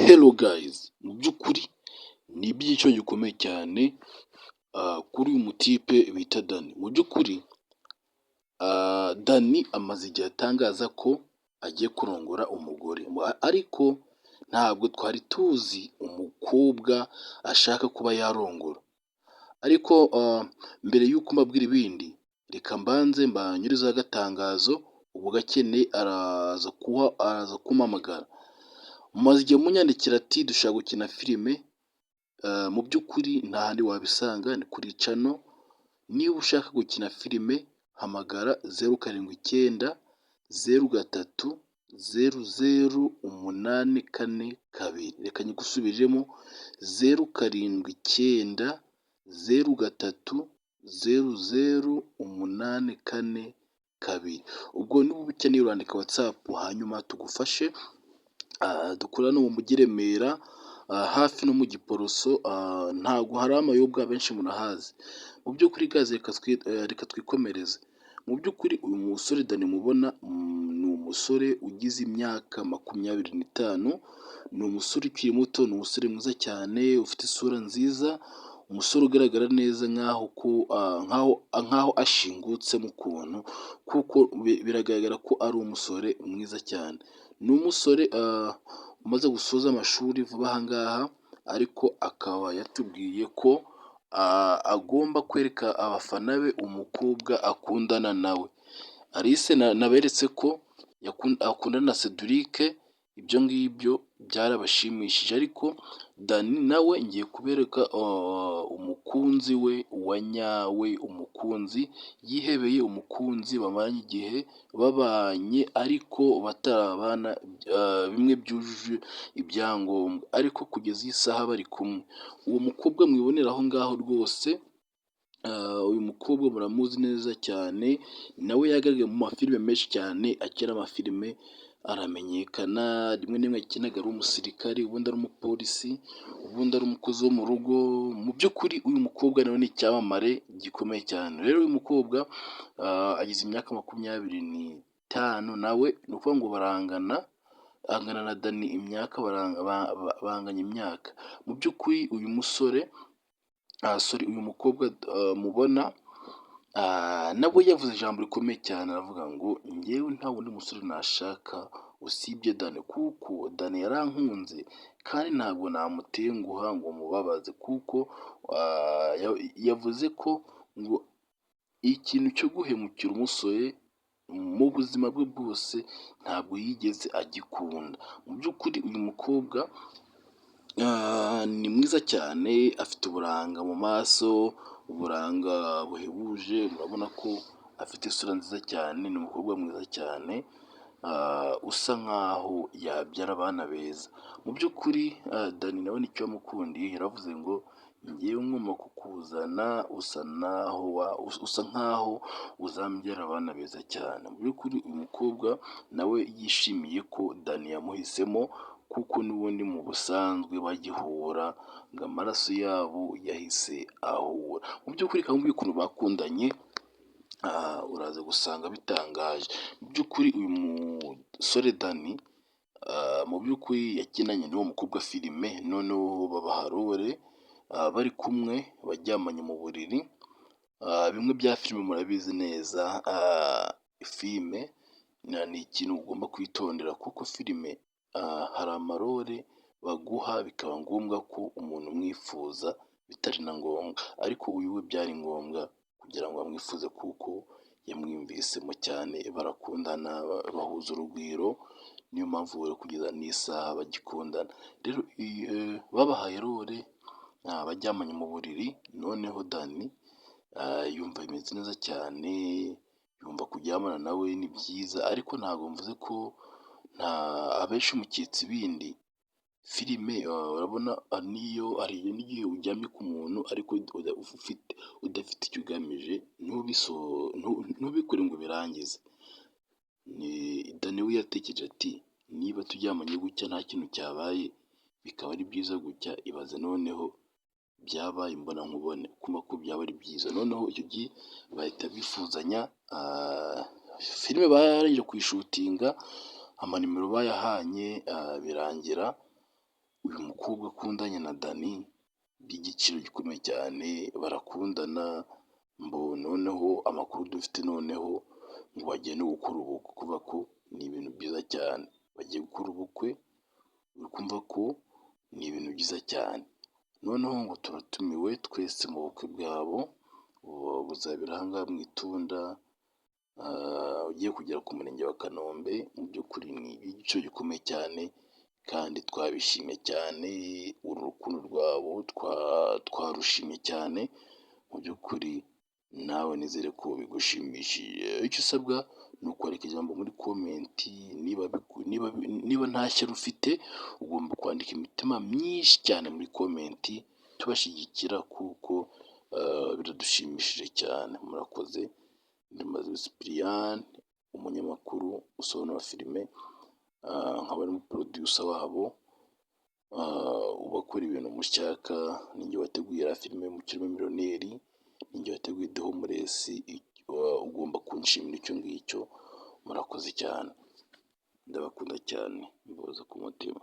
Hello guys, mu by'ukuri ni iby'igiciro gikomeye cyane kuri uyu mutipe bita Dani. Mu by'ukuri Dani amaze igihe atangaza ko agiye kurongora umugore, ariko ntabwo twari tuzi umukobwa ashaka kuba yarongora. Ariko mbere y'uko mbabwira ibindi, reka mbanze mbanyurizeho agatangazo, ubwo gakeneye araza kumpamagara. Mumaze igihe munyandikira ati dushaka gukina filime, mu by'ukuri nta handi wabisanga ni kuri cano. Niba ushaka gukina filime hamagara 0793000842. Reka nyigusubiriremo 0793000842. Ubwo niba ukeneye urandika WhatsApp hanyuma tugufashe. Dukorera no mu mujyi Remera, hafi no mu Giporoso. Ntabwo hari amayobwa benshi murahazi. Mu by'ukuri guys, reka twikomereze. Mu by'ukuri uyu musore Dani mubona ni umusore ugize imyaka 25. Ni umusore ukiri muto, ni umusore mwiza cyane ufite isura nziza, umusore ugaragara neza nkaho ashingutse mu kuntu, kuko biragaragara ko ari umusore mwiza cyane. Ni umusore umaze gusoza amashuri vuba aha ngaha, ariko akaba yatubwiye ko agomba kwereka abafana be umukobwa akundana nawe. Alice naberetse ko akundana na Cedric, ibyo ngibyo byarabashimishije, ariko Dani nawe ngiye kubereka umukunzi we wa nyawe, umukunzi yihebeye, umukunzi bamaranye igihe babanye ariko batarabana bimwe byujuje ibyangombwa, ariko kugeza iyi saha bari kumwe. Uwo mukobwa mwibonera aho ngaho rwose, uyu mukobwa muramuzi neza cyane, nawe yagaragaye mu mafilime menshi cyane, akina amafilime aramenyekana. Rimwe na rimwe yakinaga ari umusirikari, ubundi ari umupolisi, ubundi ari umukozi wo mu rugo. Mu by'ukuri uyu mukobwa nawe ni icyamamare gikomeye cyane. Rero uyu mukobwa agize imyaka 25, nawe ni ukuvuga ngo angana na Dani imyaka, banganya imyaka. Mu by'ukuri uyu mukobwa mubona nawe yavuze ijambo rikomeye cyane, aravuga ngo njyewe nta wundi musore nashaka usibye Dani, kuko Dani yarankunze kandi ntabwo namutenguha ngo mubabaze, kuko yavuze ko ngo ikintu cyo guhemukira umusore mu buzima bwe bwose ntabwo yigeze agikunda. Mu by'ukuri uyu mukobwa ni mwiza cyane, afite uburanga mu maso, uburanga buhebuje. Murabona ko afite isura nziza cyane, ni umukobwa mwiza cyane, usa nkaho yabyara abana beza. Mu by'ukuri Dani nawe nicyo yamukundiye, yaravuze ngo ngewe ngomba kukuzana, usa nkaho uzambyara abana beza cyane. Mu by'ukuri uyu mukobwa nawe yishimiye ko Dani yamuhisemo, kuko n'ubundi mu busanzwe bagihura ngo amaraso yabo yahise ahura. Mu by'ukuri kandi ukuntu bakundanye uraza gusanga bitangaje. Mu by'ukuri uyu musore Dani mu by'ukuri yakinanye n'uwo mukobwa filime, noneho babaha role bari kumwe baryamanye mu buriri. Bimwe bya filime murabizi neza, filime ni ikintu ugomba kwitondera, kuko filime hari amarore baguha bikaba ngombwa ko umuntu umwifuza bitari na ngombwa, ariko uyu we byari ngombwa kugira ngo bamwifuze, kuko yamwiyumvisemo cyane, barakundana, bahuza urugwiro, niyo mpamvu rero kugeza n'isaha bagikundana. Rero babahaye role baryamanye mu buriri, noneho Dani yumva bimeze neza cyane, yumva kuryamana nawe ni byiza, ariko ntabwo mvuze ko abenshi mukitse ibindi. Filime urabona niyo hari n'igihe uryamye ku muntu ariko udafite icyo ugamije, ntubikore ngo birangize. Dani we yatekereje ati niba turyamanye gutya nta kintu cyabaye, bikaba ari byiza gutya, ibaze noneho byabaye imbona nkubone, kumva ko byaba ari byiza. Noneho icyo gihe bahita bifuzanya. Filime barangije kuyishutinga, amanimero bayahanye, birangira uyu mukobwa akundanye na Dani by'igiciro gikomeye cyane, barakundana noneho amakuru dufite noneho ngo bagiye no gukora ubukwe, kuvuga ko ni ibintu byiza cyane, bagiye gukora ubukwe, uri kumva ko ni ibintu byiza cyane, noneho ngo turatumiwe twese mu bukwe bwabo, buzabera aha ngaha mu Itunda, ugiye kugera ku murenge wa Kanombe. Mu by'ukuri ni igiciro gikomeye cyane kandi twabishimye cyane, uru rukundo rwabo twarushimye cyane, mu by'ukuri nawe nizere ko bigushimishije. Icyo usabwa ni ukwandika ijambo muri komenti, niba nta shyari ufite ugomba kwandika imitima myinshi cyane muri komenti, tubashyigikira kuko biradushimishije cyane. Murakoze. Ndimaze Cyprien, umunyamakuru usobanura filime, nkaba ari umuproducer wabo, ubakora ibintu mushaka. Ninjye wateguye iriya filime Mukirimo Millionaire, ninjye wateguye The Homeless, ugomba kunshimira icyo ngicyo. Murakoze cyane, ndabakunda cyane, mbihoza ku mutima.